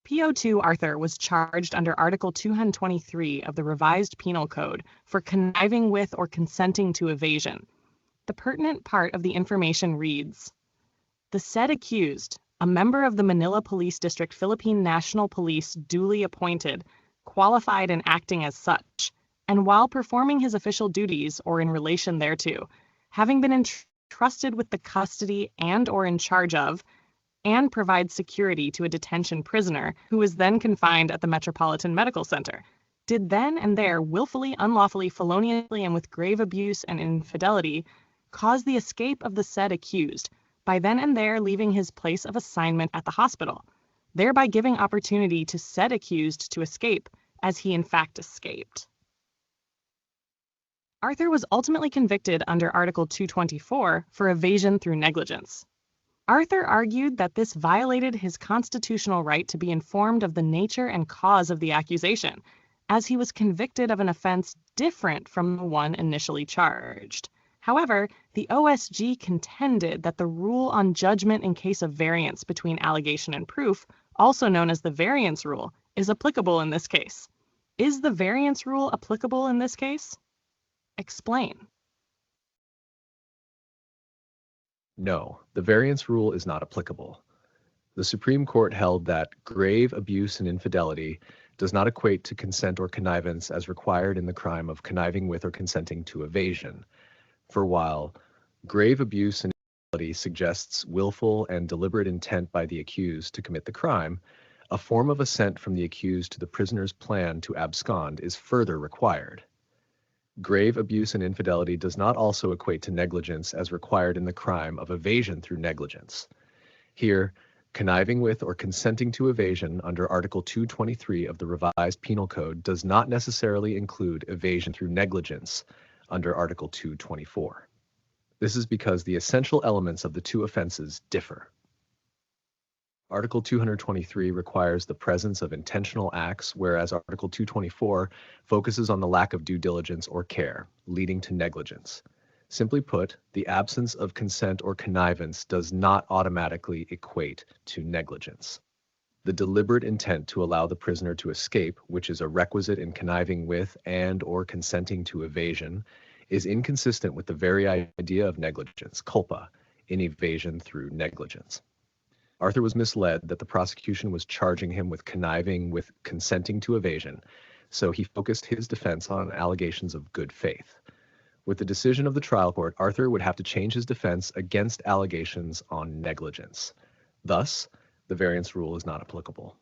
PO2 Arthur was charged under Article 223 of the Revised Penal Code for conniving with or consenting to evasion. The pertinent part of the information reads, "The said accused, a member of the Manila Police District Philippine National Police duly appointed, qualified and acting as such, and while performing his official duties or in relation thereto, having been entrusted with the custody and or in charge of, and provide security to a detention prisoner who was then confined at the Metropolitan Medical Center, did then and there willfully, unlawfully, feloniously, and with grave abuse and infidelity cause the escape of the said accused, by then and there leaving his place of assignment at the hospital, thereby giving opportunity to said accused to escape, as he in fact escaped." Arthur was ultimately convicted under Article 224 for evasion through negligence. Arthur argued that this violated his constitutional right to be informed of the nature and cause of the accusation, as he was convicted of an offense different from the one initially charged. However, the OSG contended that the rule on judgment in case of variance between allegation and proof, also known as the variance rule, is applicable in this case. Is the variance rule applicable in this case? Explain. No, the variance rule is not applicable. The Supreme Court held that grave abuse and infidelity does not equate to consent or connivance as required in the crime of conniving with or consenting to evasion. For while grave abuse and infidelity suggests willful and deliberate intent by the accused to commit the crime, a form of assent from the accused to the prisoner's plan to abscond is further required. Grave abuse and infidelity does not also equate to negligence as required in the crime of evasion through negligence. Here, conniving with or consenting to evasion under Article 223 of the Revised Penal Code does not necessarily include evasion through negligence under Article 224. This is because the essential elements of the two offenses differ. Article 223 requires the presence of intentional acts, whereas Article 224 focuses on the lack of due diligence or care, leading to negligence. Simply put, the absence of consent or connivance does not automatically equate to negligence. The deliberate intent to allow the prisoner to escape, which is a requisite in conniving with and or consenting to evasion, is inconsistent with the very idea of negligence, culpa, in evasion through negligence. Arthur was misled that the prosecution was charging him with conniving with consenting to evasion, so he focused his defense on allegations of good faith. With the decision of the trial court, Arthur would have to change his defense against allegations on negligence. Thus, the variance rule is not applicable.